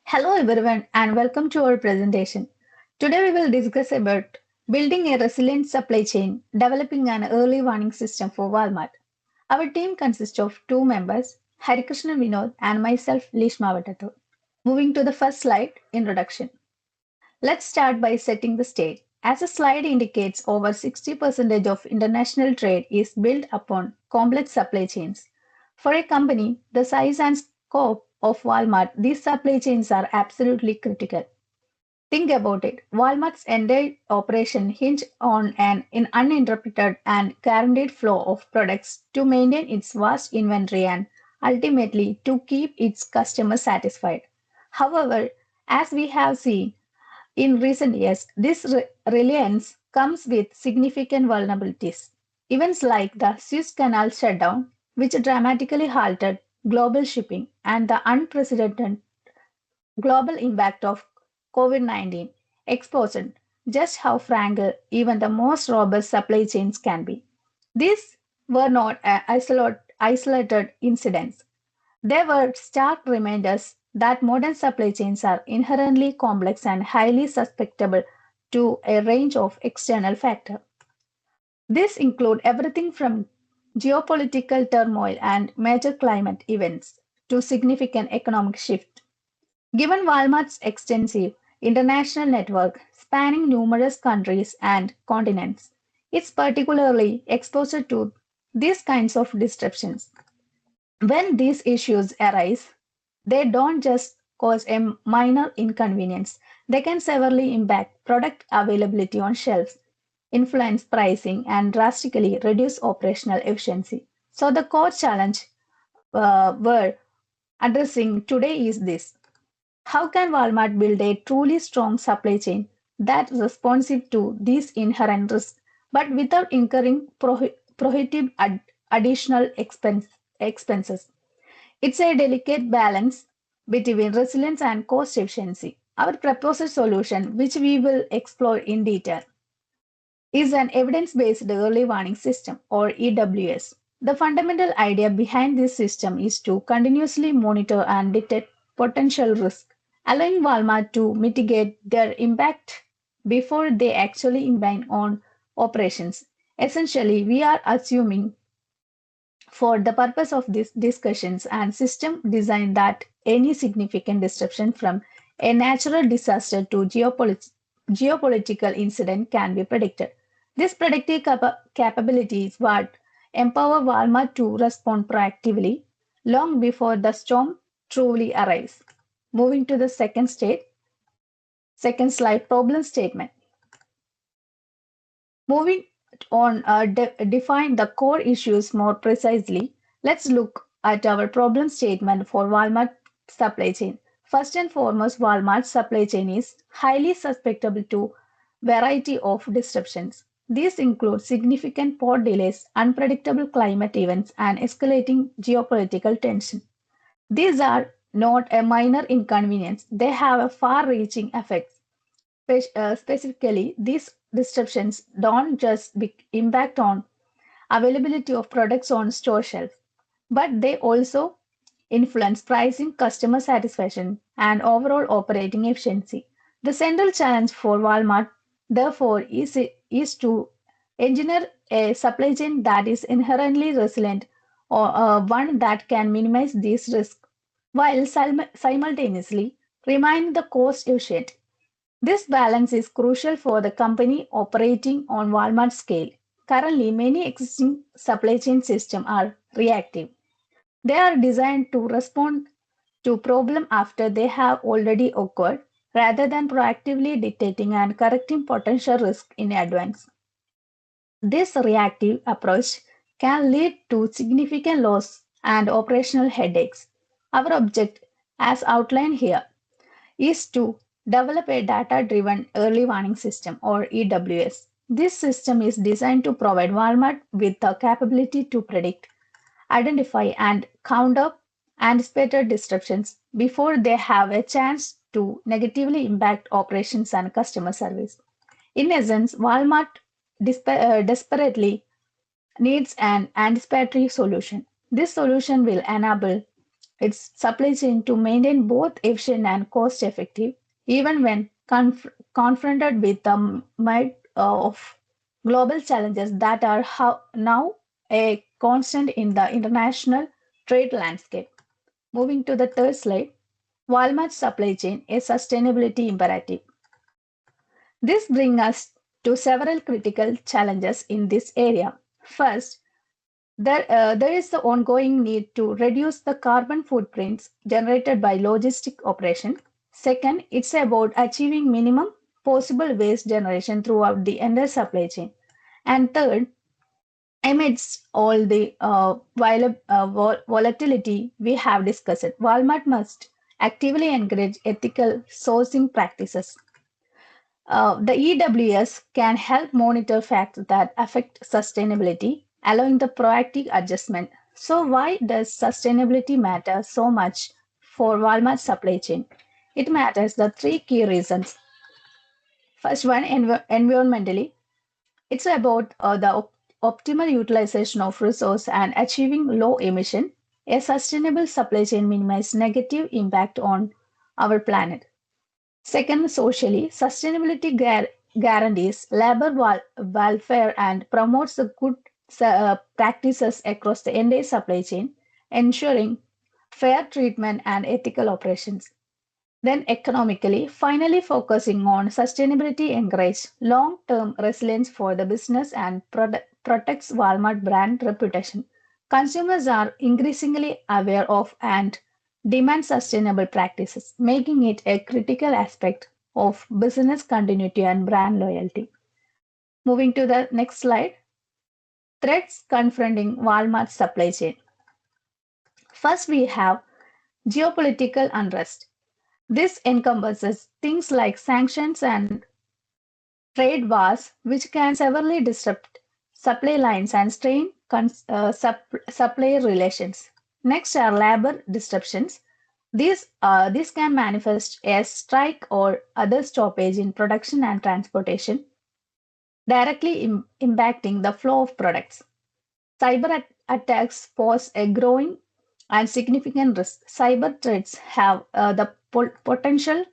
Hello everyone and welcome to our presentation. Today we will discuss about building a resilient supply chain, developing an early warning system for Walmart. Our team consists of two members, Harikrishna Vinod and myself, Lishma Vatatur. Moving to the first slide, introduction. Let's start by setting the stage. As the slide indicates, over 60% of international trade is built upon complex supply chains. For a company the size and scope of Walmart, these supply chains are absolutely critical. Think about it. Walmart's entire operation hinges on an uninterrupted and guaranteed flow of products to maintain its vast inventory and ultimately to keep its customers satisfied. However, as we have seen, in recent years, this reliance comes with significant vulnerabilities. Events like the Suez Canal shutdown, which dramatically halted global shipping, and the unprecedented global impact of COVID-19 exposed just how fragile even the most robust supply chains can be. These were not isolated incidents. They were stark reminders that modern supply chains are inherently complex and highly susceptible to a range of external factors. This include everything from geopolitical turmoil and major climate events to significant economic shift. Given Walmart's extensive international network spanning numerous countries and continents, it's particularly exposed to these kinds of disruptions. When these issues arise, they don't just cause a minor inconvenience, they can severely impact product availability on shelves, influence pricing, and drastically reduce operational efficiency. So, the core challenge we're addressing today is this: how can Walmart build a truly strong supply chain that's responsive to these inherent risks, but without incurring prohibitive additional expenses? It's a delicate balance between resilience and cost efficiency. Our proposed solution, which we will explore in detail, is an evidence based early warning system or EWS. The fundamental idea behind this system is to continuously monitor and detect potential risk, allowing Walmart to mitigate their impact before they actually impact on operations. Essentially, we are assuming for the purpose of these discussions and system design that any significant disruption from a natural disaster to geopolitical incident can be predicted. This predictive capability is what empower Walmart to respond proactively long before the storm truly arrives. Moving to the second slide, problem statement. Moving on, define the core issues more precisely. Let's look at our problem statement for Walmart supply chain. First and foremost, Walmart's supply chain is highly susceptible to variety of disruptions. These include significant port delays, unpredictable climate events, and escalating geopolitical tension. These are not a minor inconvenience; they have a far-reaching effects. Specifically, these disruptions don't just impact on availability of products on store shelves, but they also influence pricing, customer satisfaction, and overall operating efficiency. The central challenge for Walmart, therefore, is to engineer a supply chain that is inherently resilient or one that can minimize these risks while simultaneously remain the cost efficient. This balance is crucial for the company operating on Walmart scale. Currently, many existing supply chain systems are reactive. They are designed to respond to problems after they have already occurred rather than proactively detecting and correcting potential risk in advance. This reactive approach can lead to significant loss and operational headaches. Our object, as outlined here, is to develop a data driven early warning system or EWS. This system is designed to provide Walmart with the capability to predict, identify, and counter anticipated disruptions before they have a chance to negatively impact operations and customer service. In essence, Walmart desperately needs an anticipatory solution. This solution will enable its supply chain to maintain both efficient and cost effective, even when confronted with the might of global challenges that are now a constant in the international trade landscape. Moving to the third slide, Walmart's supply chain, a sustainability imperative. This brings us to several critical challenges in this area. First, there is the ongoing need to reduce the carbon footprints generated by logistic operation. Second, it's about achieving minimum possible waste generation throughout the entire supply chain. And third, amidst all the volatility we have discussed, Walmart must actively encourage ethical sourcing practices. The EWS can help monitor factors that affect sustainability, allowing the proactive adjustment. So, why does sustainability matter so much for Walmart's supply chain? It matters the three key reasons. First one, environmentally, it's about the optimal utilization of resource and achieving low emission. A sustainable supply chain minimizes negative impact on our planet. Second, socially, sustainability guarantees labor welfare and promotes the good practices across the entire supply chain, ensuring fair treatment and ethical operations. Then, economically, finally focusing on sustainability encourages long term resilience for the business and protects Walmart brand reputation. Consumers are increasingly aware of and demand sustainable practices, making it a critical aspect of business continuity and brand loyalty. Moving to the next slide, threats confronting Walmart's supply chain. First, we have geopolitical unrest. This encompasses things like sanctions and trade wars, which can severely disrupt supply lines and strain supply relations. Next are labor disruptions. This can manifest as strike or other stoppage in production and transportation, directly impacting the flow of products. Attacks pose a growing and significant risk. Cyber threats have the potential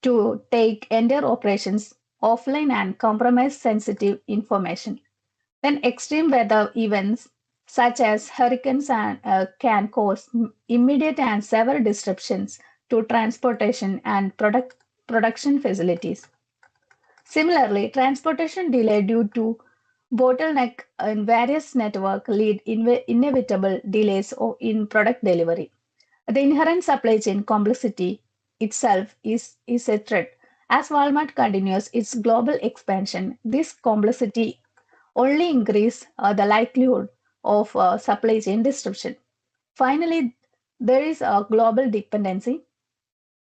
to take entire operations offline and compromise sensitive information. Then extreme weather events such as hurricanes can cause immediate and severe disruptions to transportation and production facilities. Similarly, transportation delay due to bottleneck in various networks lead inevitable delays in product delivery. The inherent supply chain complexity itself is a threat. As Walmart continues its global expansion, this complexity only increase the likelihood of supply chain disruption. Finally, there is a global dependency.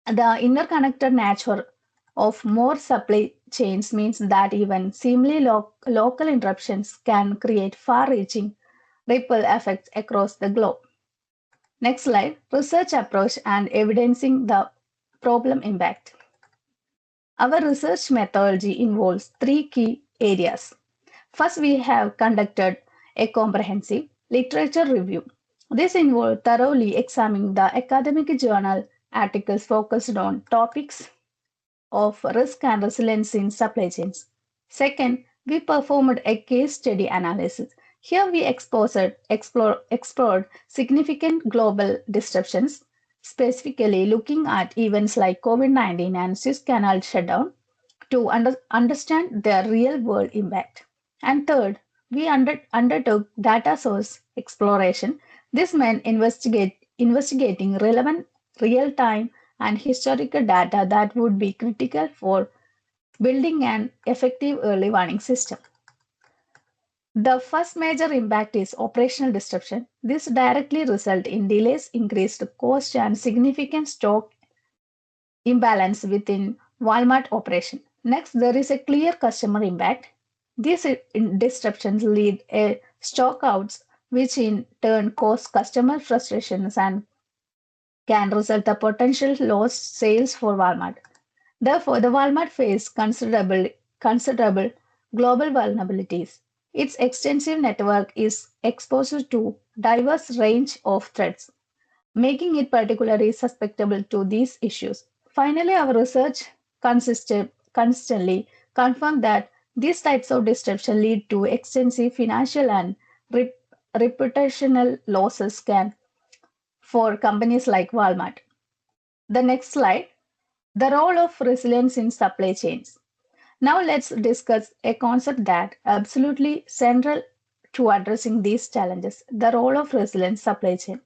The interconnected nature of more supply chains means that even seemingly local interruptions can create far-reaching ripple effects across the globe. Next slide, research approach and evidencing the problem impact. Our research methodology involves three key areas. First, we have conducted a comprehensive literature review. This involved thoroughly examining the academic journal articles focused on topics of risk and resilience in supply chains. Second, we performed a case study analysis. Here we explored significant global disruptions, specifically looking at events like COVID-19 and Suez Canal shutdown to understand their real world impact. And third, we undertook data source exploration. This meant investigating relevant real time and historical data that would be critical for building an effective early warning system. The first major impact is operational disruption. This directly results in delays, increased cost, and significant stock imbalance within Walmart operation. Next, there is a clear customer impact. These disruptions lead a stockouts, which in turn cause customer frustrations and can result in potential lost sales for Walmart. Therefore, the Walmart faced considerable global vulnerabilities. Its extensive network is exposed to diverse range of threats. making it particularly susceptible to these issues. Finally, our research consistently confirmed that these types of disruption lead to extensive financial and rep- reputational losses can for companies like Walmart. The next slide, the role of resilience in supply chains. Now let's discuss a concept that absolutely central to addressing these challenges, the role of resilient supply chain.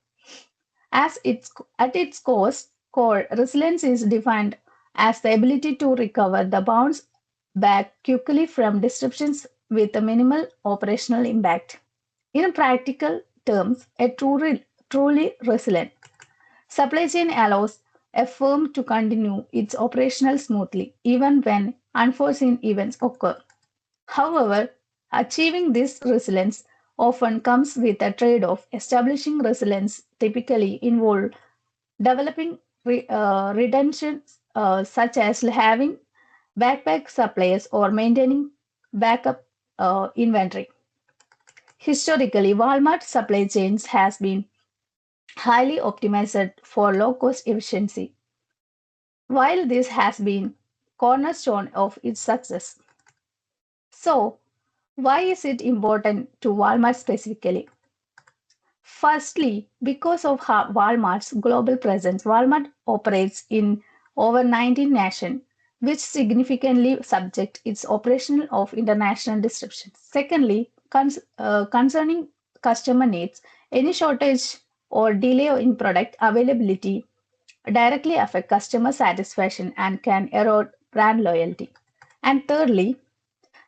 At its core, resilience is defined as the ability to recover the bounce back quickly from disruptions with a minimal operational impact. In practical terms, a truly resilient supply chain allows a firm to continue its operational smoothly even when unforeseen events occur. However, achieving this resilience often comes with a trade-off. Establishing resilience typically involves developing redundancies such as having backpack suppliers or maintaining backup inventory. Historically, Walmart supply chains has been highly optimized for low-cost efficiency. While this has been cornerstone of its success. So, why is it important to Walmart specifically? Firstly, because of Walmart's global presence, Walmart operates in over 19 nations, which significantly subject its operation of international disruptions. Secondly, concerning customer needs, any shortage or delay in product availability directly affect customer satisfaction and can erode brand loyalty. And thirdly,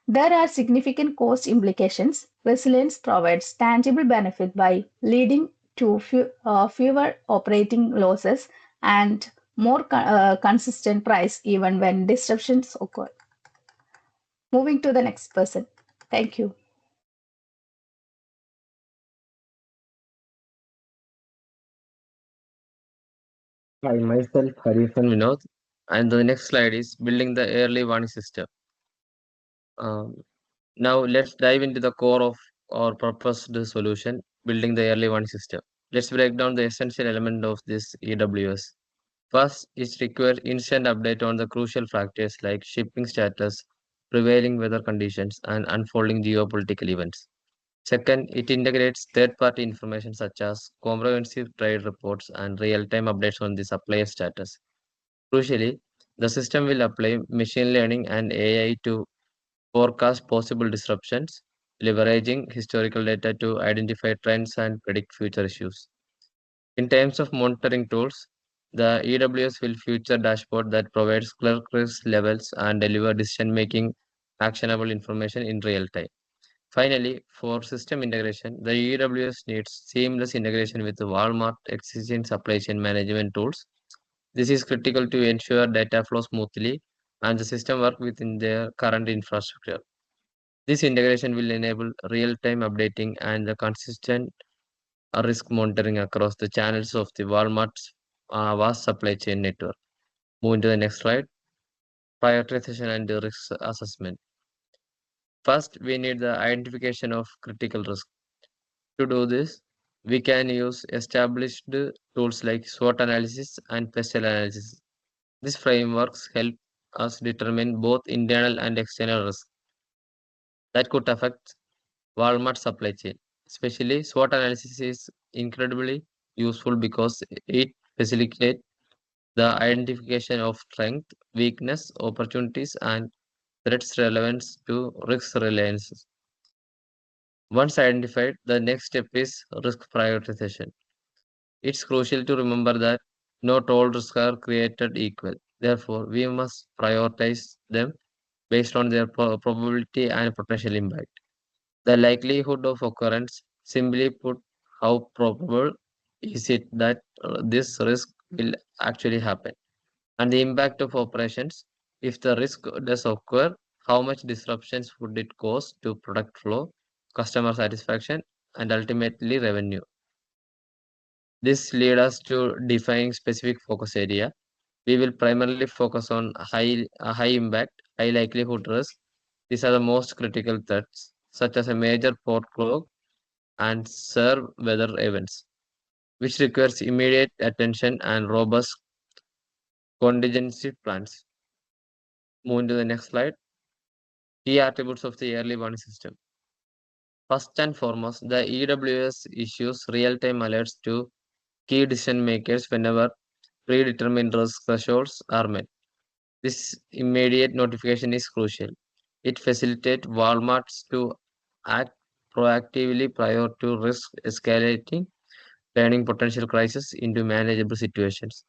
there are significant cost implications. Resilience provides tangible benefit by leading to fewer operating losses and more consistent price even when disruptions occur. Moving to the next person. Thank you. Hi, myself Harifan Vinod, and the next slide is building the early warning system. Um, Now let's dive into the core of our proposed solution, building the early warning system. Let's break down the essential element of this EWS. First, it requires instant update on the crucial factors like shipping status, prevailing weather conditions, and unfolding geopolitical events. Second, it integrates third-party information such as comprehensive trade reports and real-time updates on the supplier status. Crucially, the system will apply machine learning and AI to forecast possible disruptions, leveraging historical data to identify trends and predict future issues. In terms of monitoring tools, the EWS will feature dashboard that provides clear risk levels and deliver decision-making actionable information in real time. Finally, for system integration, the EWS needs seamless integration with the Walmart existing supply chain management tools. This is critical to ensure data flows smoothly and the system work within their current infrastructure. This integration will enable real-time updating and the consistent risk monitoring across the channels of the Walmart's vast supply chain network. Moving to the next slide, prioritization and the risk assessment. First, we need the identification of critical risk. To do this, we can use established tools like SWOT analysis and pestle analysis. These frameworks help us determine both internal and external risks that could affect Walmart supply chain. Especially, SWOT analysis is incredibly useful because it facilitates the identification of strength, weakness, opportunities, and threats relevant to risk reliance. Once identified, the next step is risk prioritization. It's crucial to remember that not all risks are created equal. Therefore, we must prioritize them based on their probability and potential impact. The likelihood of occurrence, simply put, how probable is it that this risk will actually happen? And the impact of operations, if the risk does occur, how much disruptions would it cause to product flow, customer satisfaction, and ultimately revenue? This leads us to defining specific focus area. We will primarily focus on high impact, high likelihood risk. These are the most critical threats, such as a major port clog and severe weather events. which requires immediate attention and robust contingency plans. Moving to the next slide. Key attributes of the early warning system. First and foremost, the EWS issues real-time alerts to key decision makers whenever predetermined risk thresholds are met. This immediate notification is crucial. It facilitates Walmarts to act proactively prior to risk escalating, turning potential crises into manageable situations.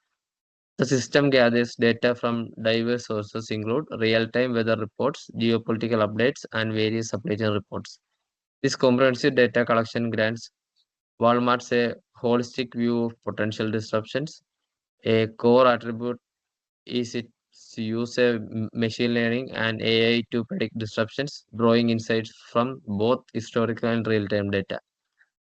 The system gathers data from diverse sources include real-time weather reports, geopolitical updates, and various supply chain reports. This comprehensive data collection grants Walmart's a holistic view of potential disruptions. A core attribute is its use of machine learning and AI to predict disruptions, drawing insights from both historical and real-time data.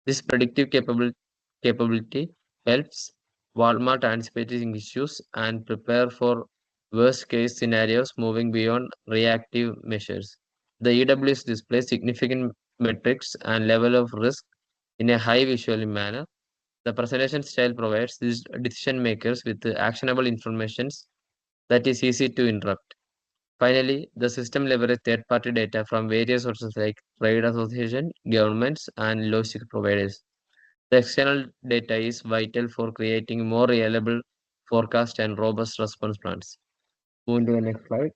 This predictive capability helps Walmart anticipating issues and prepare for worst-case scenarios, moving beyond reactive measures. The EWS displays significant metrics and level of risk in a high visual manner. The presentation style provides these decision makers with actionable information that is easy to interrupt. Finally, the system leverages third-party data from various sources like trade association, governments, and logistic providers. The external data is vital for creating more reliable forecast and robust response plans. Moving to the next slide.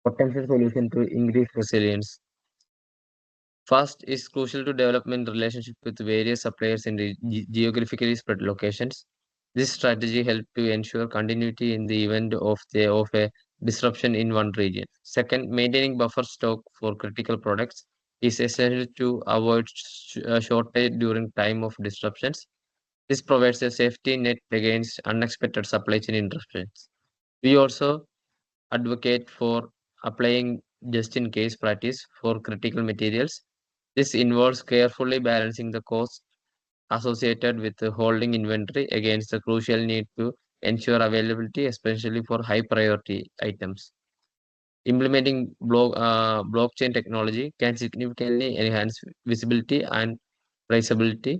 Potential solution to increase resilience. First, is crucial to development relationship with various suppliers in the geographically spread locations. This strategy helps to ensure continuity in the event of a disruption in one region. Second, maintaining buffer stock for critical products is essential to avoid shortage during time of disruptions. This provides a safety net against unexpected supply chain interruptions. We also advocate for applying just-in-case practice for critical materials. This involves carefully balancing the cost associated with holding inventory against the crucial need to ensure availability, especially for high-priority items. Implementing blockchain technology can significantly enhance visibility and traceability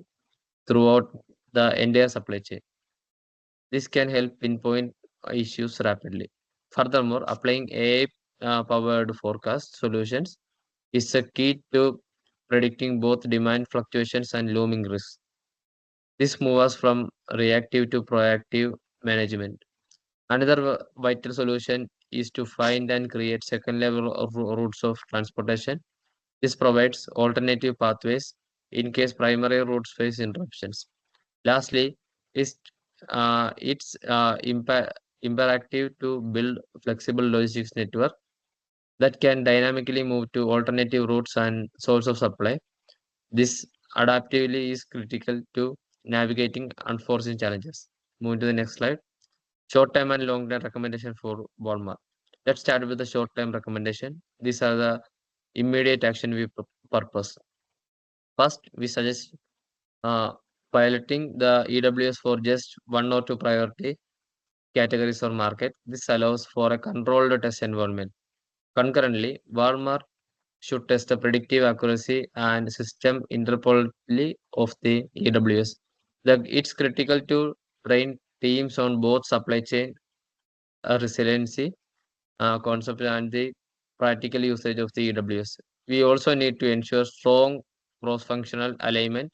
throughout the entire supply chain. This can help pinpoint issues rapidly. Furthermore, applying AI-powered forecast solutions is a key to predicting both demand fluctuations and looming risks. This moves us from reactive to proactive management. Another vital solution is to find and create second level of routes of transportation. This provides alternative pathways in case primary routes face interruptions. Lastly, is it's imperative to build flexible logistics network that can dynamically move to alternative routes and source of supply. This adaptively is critical to navigating unforeseen challenges. Moving to the next slide. Short-term and long-term recommendation for Walmart. Let's start with the short-term recommendation. These are the immediate action we purpose. First, we suggest uh, piloting the EWS for just one or two priority categories or market. This allows for a controlled test environment. Concurrently, Walmart should test the predictive accuracy and system interoperability of the EWS. It's critical to train teams on both supply chain resiliency concept and the practical usage of the EWS. We also need to ensure strong cross-functional alignment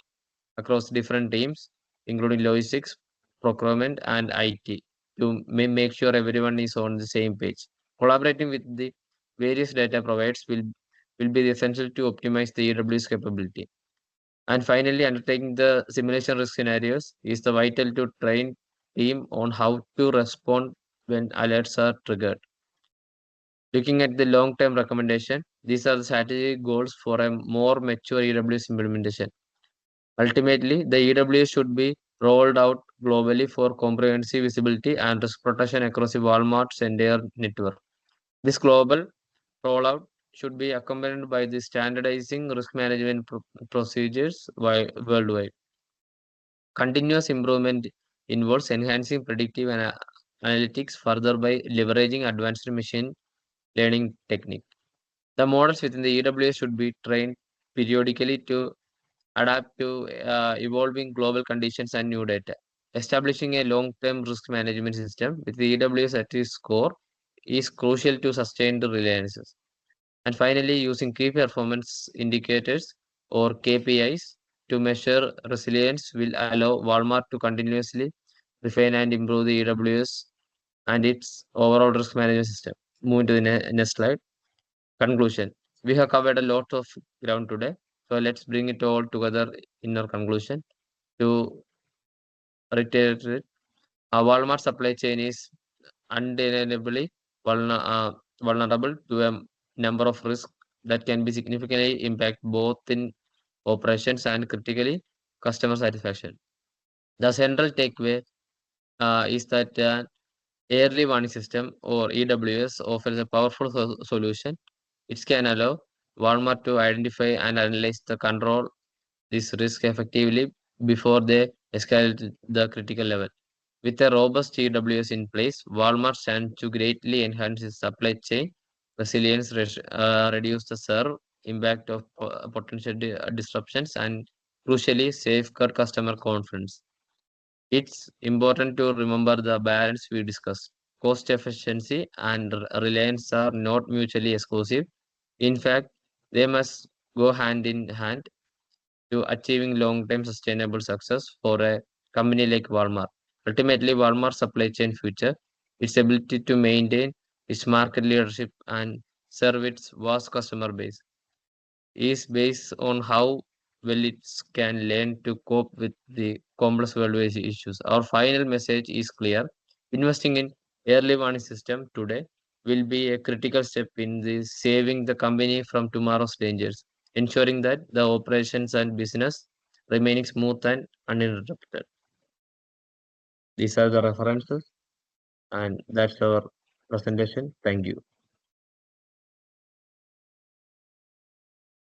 across different teams, including logistics, procurement, and IT, to make sure everyone is on the same page. Collaborating with the various data providers will be essential to optimize the EWS capability. And finally, undertaking the simulation risk scenarios is the vital to train team on how to respond when alerts are triggered. Looking at the long-term recommendation, these are the strategic goals for a more mature EWS implementation. Ultimately, the EWS should be rolled out globally for comprehensive visibility and risk protection across the Walmart's entire network. This global rollout should be accompanied by the standardizing risk management procedures worldwide. Continuous improvement involves enhancing predictive analytics further by leveraging advanced machine learning technique. The models within the EWS should be trained periodically to adapt to evolving global conditions and new data. Establishing a long-term risk management system with the EWS at its core is crucial to sustain the reliances. And finally, using key performance indicators or KPIs to measure resilience will allow Walmart to continuously refine and improve the EWS and its overall risk management system. Moving to the next slide. Conclusion. We have covered a lot of ground today. So let's bring it all together in our conclusion. To reiterate, our Walmart supply chain is undeniably vulnerable to a number of risks that can be significantly impact both in operations and critically customer satisfaction. The central takeaway is that early warning system or EWS offers a powerful solution. It can allow Walmart to identify and analyze the control this risk effectively before they escalate the critical level. With a robust EWS in place, Walmart stands to greatly enhance its supply chain resilience, reduce the serve impact of potential disruptions, and crucially safeguard customer confidence. It's important to remember the balance we discussed. Cost efficiency and reliance are not mutually exclusive. In fact, they must go hand in hand to achieving long-term sustainable success for a company like Walmart. Ultimately, Walmart's supply chain future, its ability to maintain its market leadership and serve its vast customer base, is based on how well it can learn to cope with the complex worldwide issues. Our final message is clear. Investing in early warning system today will be a critical step in the saving the company from tomorrow's dangers, ensuring that the operations and business remaining smooth and uninterrupted. These are the references, and that's our presentation. Thank you.